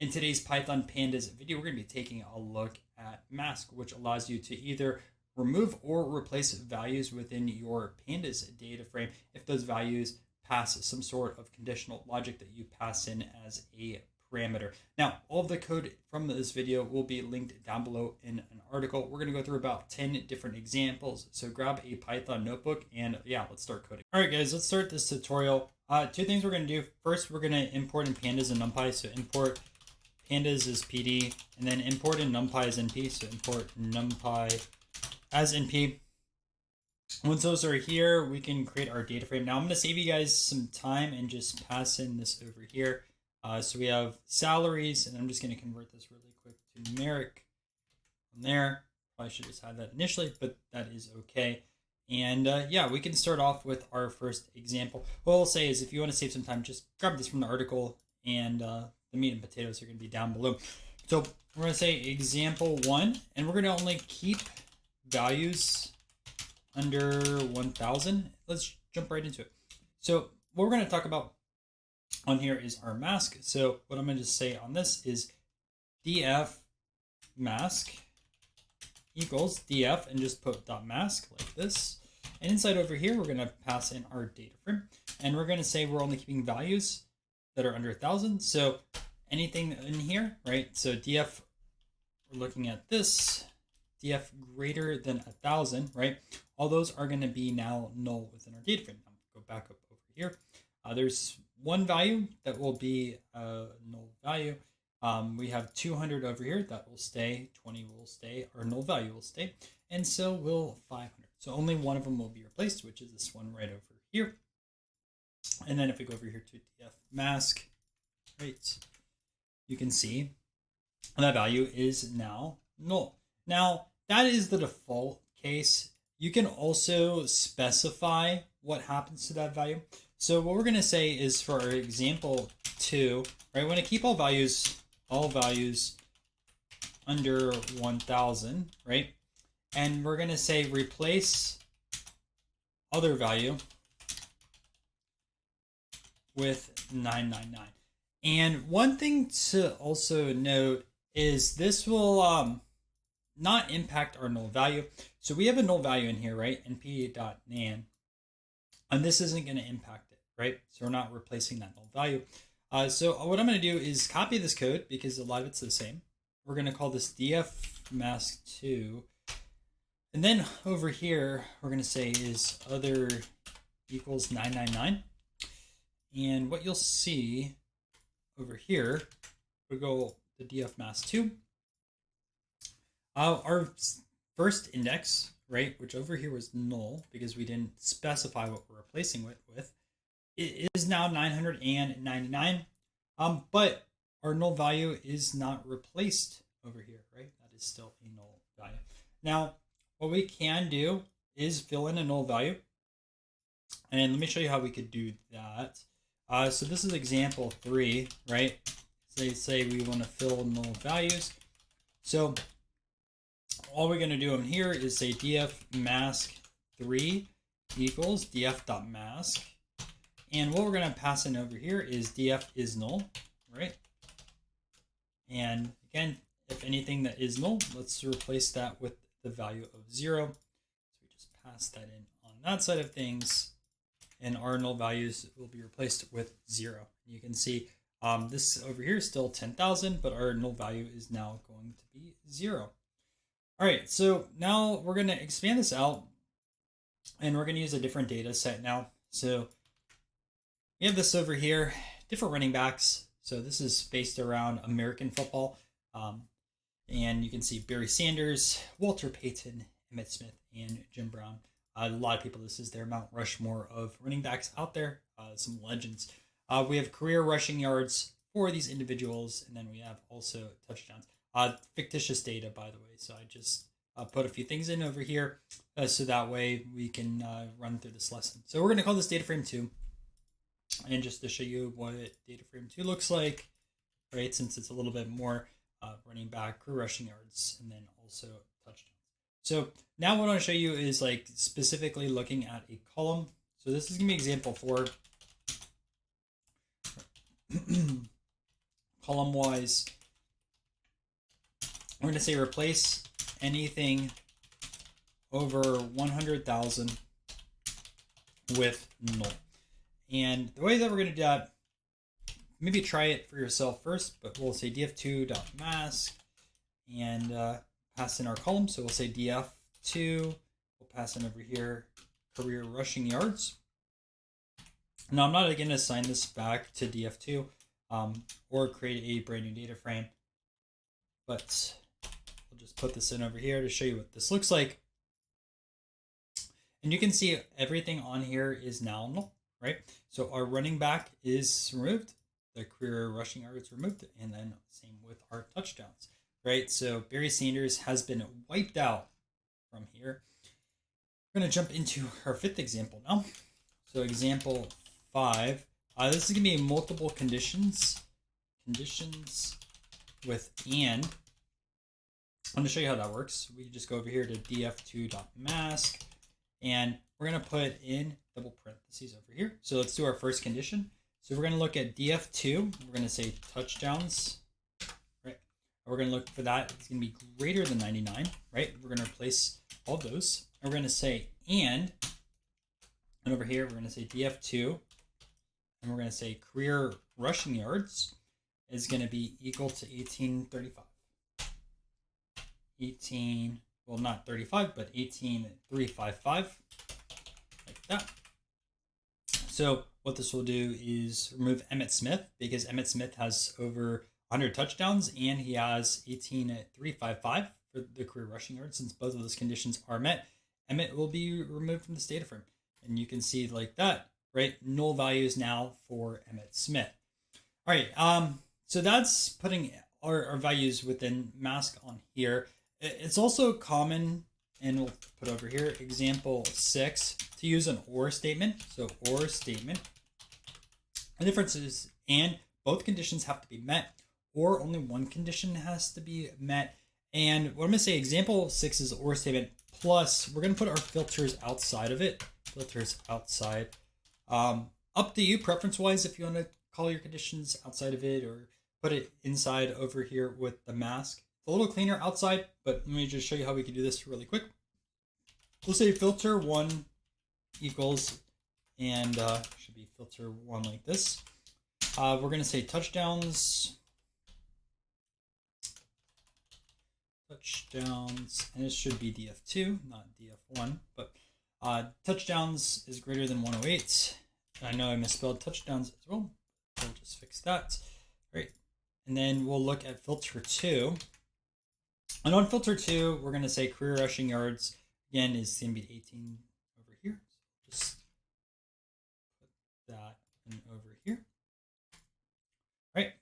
In today's Python Pandas video, we're going to be taking a look at mask, which allows you to either remove or replace values within your pandas data frame if those values pass some sort of conditional logic that you pass in as a parameter. Now, all of the code from this video will be linked down below in an article. We're going to go through about 10 different examples. So grab a Python notebook and yeah, let's start coding. All right, guys, let's start this tutorial. Two things we're going to do. First, we're going to import in pandas and numpy. So import pandas as PD, and then import in numpy as np. So import numpy as np. Once those are here, we can create our data frame. Now I'm going to save you guys some time and just pass in this over here. So we have salaries, and I'm just going to convert this really quick to numeric from there. Probably should have just had that initially, but that is okay. And yeah, we can start off with our first example. What I'll say is if you want to save some time, just grab this from the article, and the meat and potatoes are going to be down below. So we're going to say example 1, and we're going to only keep values under 1000. Let's jump right into it. So what we're going to talk about on here is our mask. So what I'm going to say on this is df mask equals df, and just put .mask like this. And inside over here, we're going to pass in our data frame, and we're going to say we're only keeping values that are under 1000. So anything in here, right? So df, we're looking at this, df greater than 1000, right? All those are going to be now null within our data frame. Now go back up over here. There's one value that will be a null value. We have 200 over here that will stay, 20 will stay, our null value will stay, and so will 500. So only one of them will be replaced, which is this one right over here. And then if we go over here to df mask, right, you can see that value is now null. Now, that is the default case. You can also specify what happens to that value. So what we're going to say is for our example 2, right, we want to keep all values under 1000, right? And we're going to say replace other value with 999. And one thing to also note is this will not impact our null value. So we have a null value in here, right? np.nan, and this isn't going to impact it, right? So we're not replacing that null value. So what I'm going to do is copy this code because a lot of it's the same. We're going to call this df mask2, and then over here we're going to say is other equals 999. And what you'll see over here, we go the df mask2. Our first index, right, which over here was null because we didn't specify what we're replacing with, it is now 999. But our null value is not replaced over here, right? That is still a null value. Now, what we can do is fill in a null value. And let me show you how we could do that. So this is example 3, right? So they say we want to fill null values. So all we're going to do in here is say df mask3 equals df.mask. And what we're going to pass in over here is df is null, right? And again, if anything that is null, let's replace that with the value of 0. So we just pass that in on that side of things, and our null values will be replaced with 0. You can see this over here is still 10,000, but our null value is now going to be 0. All right, so now we're going to expand this out, and we're going to use a different data set now. So we have this over here, different running backs. So this is based around American football. And you can see Barry Sanders, Walter Payton, Emmitt Smith, and Jim Brown. A lot of people, this is their Mount Rushmore of running backs out there, some legends. We have career rushing yards for these individuals, and then we have also touchdowns. Fictitious data, by the way. So I just put a few things in over here so that way we can run through this lesson. So we're going to call this DataFrame 2. And just to show you what DataFrame 2 looks like, right, since it's a little bit more running back, career rushing yards, and then also touchdowns. So now what I want to show you is like specifically looking at a column. So this is going to be example 4. column wise, we're going to say replace anything over 100,000 with null. And the way that we're going to do that, maybe try it for yourself first, but we'll say df2.mask and pass in our column. So we'll say df2, we'll pass in over here career rushing yards. Now I'm not going to assign this back to df2 or create a brand new data frame, but we'll just put this in over here to show you what this looks like. And you can see everything on here is now null, right? So our running back is removed, the career rushing yards removed, and then same with our touchdowns, right? So Barry Sanders has been wiped out from here. We're going to jump into our fifth example now. So example 5, this is going to be multiple conditions with and. I'm going to show you how that works. We can just go over here to df2.mask. And we're going to put in double parentheses over here. So let's do our first condition. So we're going to look at df2. We're going to say touchdowns, right? We're going to look for that. It's going to be greater than 99, right? We're going to replace all those. And we're going to say and over here, we're going to say df2. And we're going to say career rushing yards is going to be equal to 1835. Well, not 35, but 18,355, like that. So what this will do is remove Emmitt Smith, because Emmitt Smith has over 100 touchdowns and he has 18,355 for the career rushing yards. Since both of those conditions are met, Emmitt will be removed from this data frame. And you can see like that, right? Null values now for Emmitt Smith. All right, so that's putting our values within mask on here. It's also common, and we'll put over here, example 6, to use an OR statement. So OR statement. The difference is, and both conditions have to be met, or only one condition has to be met. And what I'm going to say, example 6 is OR statement, plus we're going to put our filters outside of it. Filters outside. Up to you, preference-wise, if you want to call your conditions outside of it or put it inside over here with the mask. A little cleaner outside, but let me just show you how we can do this really quick. We'll say filter 1 equals, and should be filter 1 like this. We're going to say touchdowns, and it should be df2, not df1, but touchdowns is greater than 108. I know I misspelled touchdowns as well. We'll just fix that. Great. And then we'll look at filter 2. And on filter 2, we're going to say career rushing yards, again, is going to be 18 over here. So just put that in over here. Right.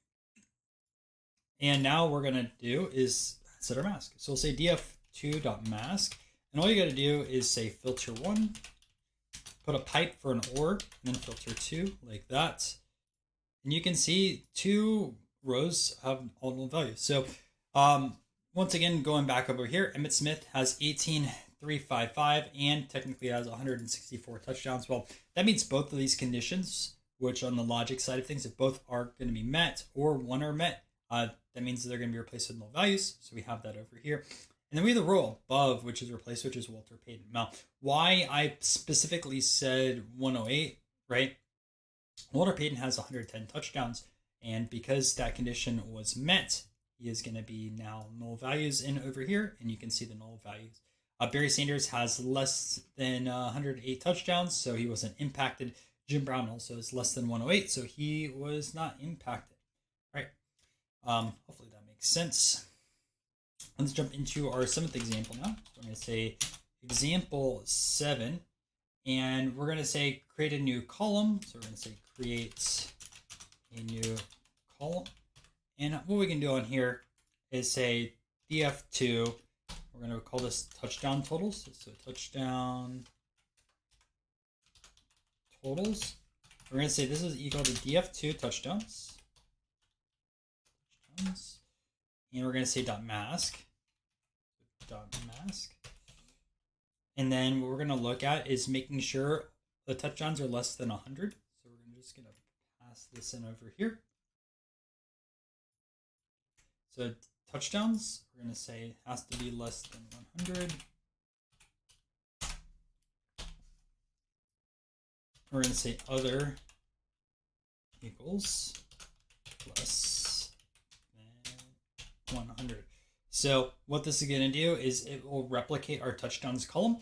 And now what we're going to do is set our mask. So we'll say df2.mask. And all you got to do is say filter 1, put a pipe for an OR, and then filter 2 like that. And you can see 2 rows have all null values. So once again, going back over here, Emmitt Smith has 18,355 and technically has 164 touchdowns. Well, that means both of these conditions, which on the logic side of things, if both are going to be met or one are met, that means they're going to be replaced with null values. So we have that over here. And then we have the row above, which is replaced, which is Walter Payton. Now, why I specifically said 108, right? Walter Payton has 110 touchdowns. And because that condition was met, he is going to be now null values in over here. And you can see the null values. Barry Sanders has less than 108 touchdowns, so he wasn't impacted. Jim Brown also is less than 108, so he was not impacted. All right. Hopefully that makes sense. Let's jump into our 7th example now. So I'm going to say example 7, and we're going to say create a new column. So we're going to say create a new column. And what we can do on here is say df2. We're going to call this touchdown totals. So touchdown totals. We're going to say this is equal to df2 touchdowns. And we're going to say .mask. .mask. And then what we're going to look at is making sure the touchdowns are less than 100. So we're just going to pass this in over here. So touchdowns, we're going to say has to be less than 100. We're going to say other equals less than 100. So what this is going to do is it will replicate our touchdowns column.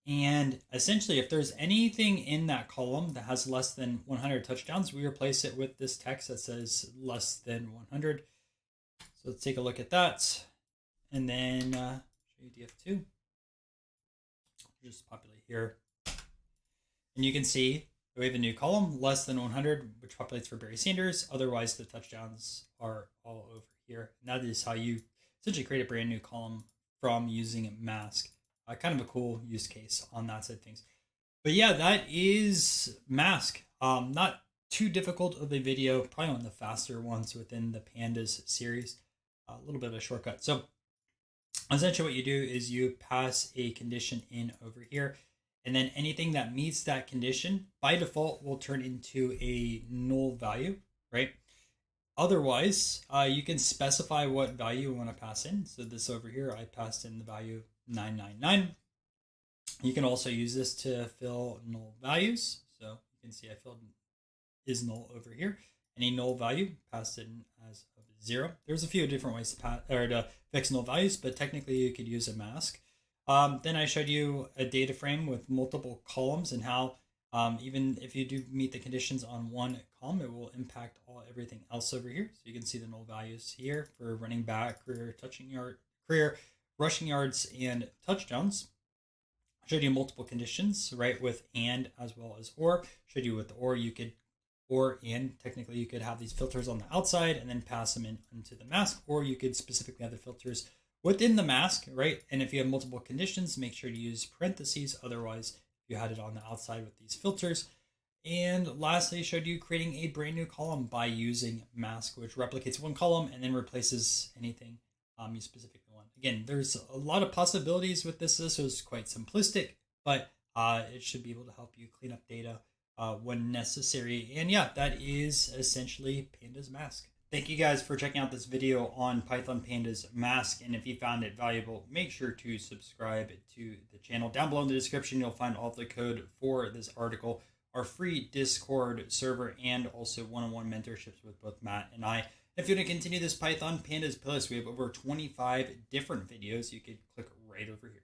And essentially, if there's anything in that column that has less than 100 touchdowns, we replace it with this text that says less than 100. So let's take a look at that. And then show you df2. Just populate here. And you can see we have a new column, less than 100, which populates for Barry Sanders. Otherwise, the touchdowns are all over here. And that is how you essentially create a brand new column from using mask. Kind of a cool use case on that side of things. But yeah, that is mask. Not too difficult of a video, probably one of the faster ones within the Pandas series. A little bit of a shortcut. So essentially what you do is you pass a condition in over here, and then anything that meets that condition by default will turn into a null value, right? Otherwise, you can specify what value you want to pass in. So this over here, I passed in the value 999. You can also use this to fill null values. So you can see I filled is null over here. Any null value, passed in as 0. There's a few different ways to fix null values, but technically you could use a mask. Then I showed you a data frame with multiple columns and how even if you do meet the conditions on one column, it will impact everything else over here. So you can see the null values here for running back, career, rushing yards, and touchdowns. I showed you multiple conditions, right, with and as well as or. Showed you with or you could or and technically you could have these filters on the outside and then pass them into the mask, or you could specifically have the filters within the mask, right? And if you have multiple conditions, make sure to use parentheses. Otherwise, you had it on the outside with these filters. And lastly, I showed you creating a brand new column by using mask, which replicates one column and then replaces anything you specifically want. Again, there's a lot of possibilities with this. This was quite simplistic, but it should be able to help you clean up data when necessary. And yeah, that is essentially Pandas mask. Thank you guys for checking out this video on Python Pandas mask. And if you found it valuable, make sure to subscribe to the channel. Down below in the description, you'll find all the code for this article, our free Discord server, and also one-on-one mentorships with both Matt and I. If you want to continue this Python Pandas playlist, we have over 25 different videos. You could click right over here.